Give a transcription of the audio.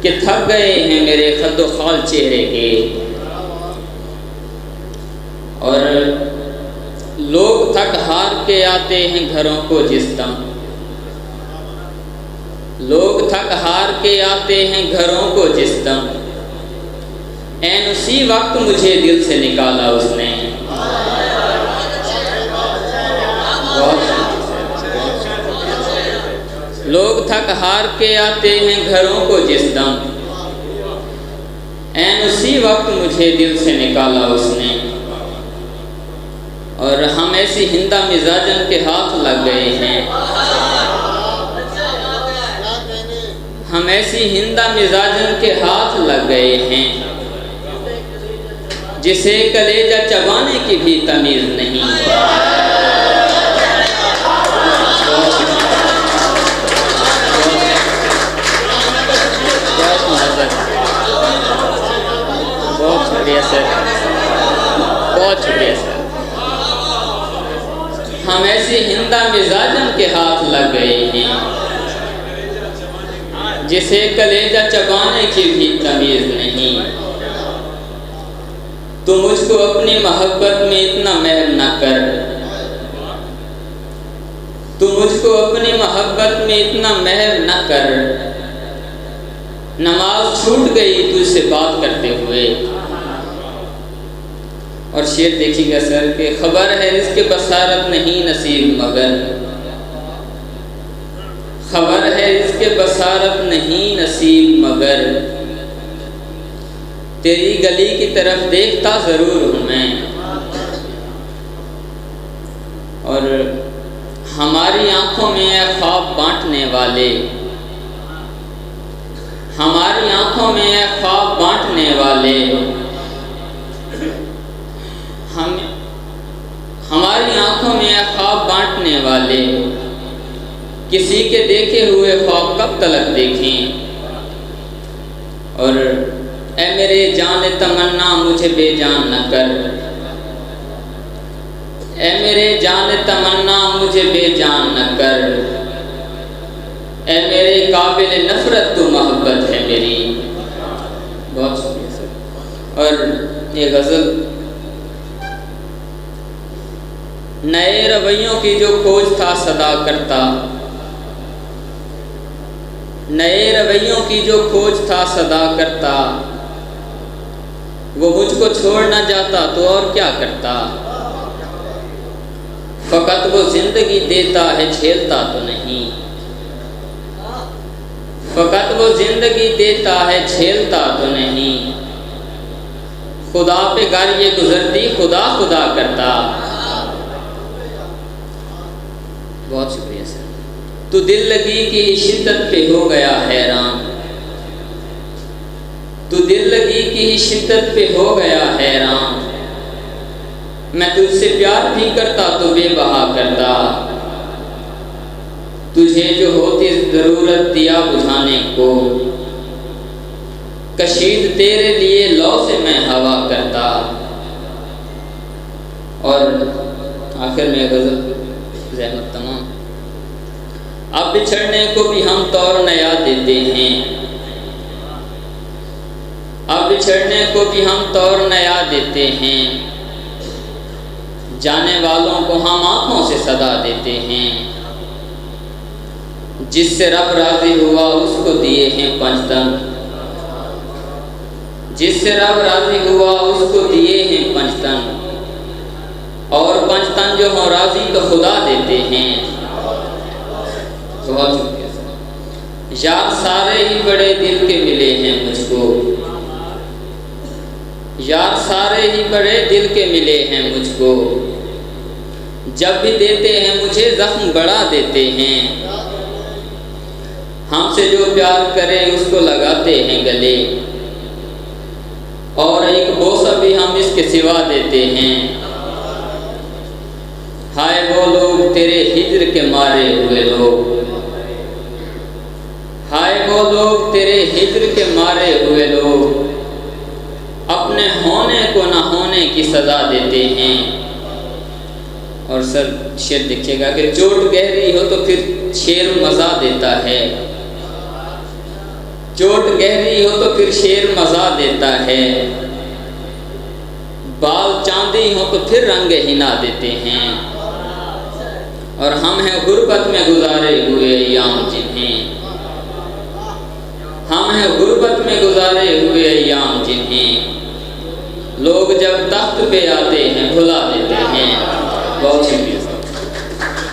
कि थक गए हैं मेरे खद्दो खाल चेहरे के। और लोग थक हार के आते हैं घरों को जिस दम, लोग थक हार के आते हैं घरों को जिस दम, ऐन उसी वक्त मुझे दिल से निकाला उसने। लोग थक हार के आते हैं घरों को जिस दम, ऐन उसी वक्त मुझे दिल से निकाला उसने। और हम ऐसी हिंदा मिजाजन के हाथ लग गए हैं, हम ऐसी हिंदा मिजाजन के हाथ लग गए हैं, जिसे कलेजा चबाने की भी तमीज़ नहीं। बहुत शुक्रिया सर, बहुत शुक्रिया सर। हम ऐसी हिंदा मिजाजन के हाथ लग गए हैं, जिसे कलेजा चबाने की भी तमीज़ नहीं। तू मुझको अपनी मोहब्बत में इतना महव न कर, तू मुझको अपनी मोहब्बत में इतना महव न कर। नमाज छूट गई तुझसे बात करते हुए। और शेर देखिएगा सर के खबर है इसके बसारत नहीं नसीब मगर, खबर है इसके बसारत नहीं नसीब मगर, तेरी गली की तरफ देखता ज़रूर हूँ मैं। और हमारी आंखों में है ख्वाब बांटने वाले, हमारी आंखों में है ख्वाब बांटने वाले, हमारी आंखों में है ख्वाब बांटने वाले, किसी के देखे हुए ख्वाब कब तलक देखें। और ऐ मेरे जान तमन्ना मुझे बेजान न कर, ऐ मेरे जान तमन्ना मुझे बेजान न कर, ऐ मेरे काबिल नफरत तू मोहब्बत है मेरी। बहुत शुक्रिया सर। और ये गज़ल, नए रवैयों की जो खोज था सदा करता, नए रवैयों की जो खोज था सदा करता, वो मुझको छोड़ ना जाता तो और क्या करता। फ़कत वो जिंदगी देता है झेलता तो नहीं, फ़कत वो जिंदगी देता है झेलता तो नहीं। खुदा पे घर ये गुजरती खुदा खुदा करता। बहुत शुक्रिया सर। तू दिल लगी की शिद्दत पे हो गया हैरान, तू दिल लगी की शिद्दत पे हो गया हैरान। मैं तुझसे प्यार भी करता तो बेबहा करता, तुझे जो होती ज़रूरत दिया बुझाने को, कशीद तेरे लिए लौ से मैं हवा करता। और आखिर में गज़ल ज़हमत तमाम। अब बिछड़ने को भी हम तौर नया देते हैं, अब बिछड़ने को भी हम तौर नया देते हैं। जाने वालों को हम आँखों से सदा देते हैं, जिससे रब राज़ी हुआ उसको दिए हैं पंचतन, जिससे रब राज़ी हुआ उसको दिए हैं पंचतन। और पंचतन जो हों राज़ी तो खुदा देते हैं। बहुत शुक्रिया सर। यार सारे ही बड़े दिल के मिले हैं मुझको, यार सारे ही बड़े दिल के मिले हैं मुझको। जब भी देते हैं मुझे ज़ख्म बढ़ा देते हैं। हमसे जो प्यार करे उसको लगाते हैं गले, और एक बोसा भी हम इसके सिवा देते हैं। हाय वो लोग तेरे हिज्र के मारे हुए लोग, हाय वो लोग तेरे हिज्र के मारे हुए लोग, अपने होने को ना होने की सज़ा देते हैं। और सर शेर देखिएगा कि चोट गहरी हो तो फिर शेर मज़ा देता है, चोट गहरी हो तो फिर शेर मज़ा देता है, बाल चांदी हो तो फिर रंग हिना देते हैं। और हम हैं गुर्बत में गुजारे हुए अय्याम जिन्हें, हम हैं गुर्बत में गुजारे हुए अय्याम जिन्हें लोग जब तख्त पे आते हैं भुला देते हैं। बहुत शुक्रिया।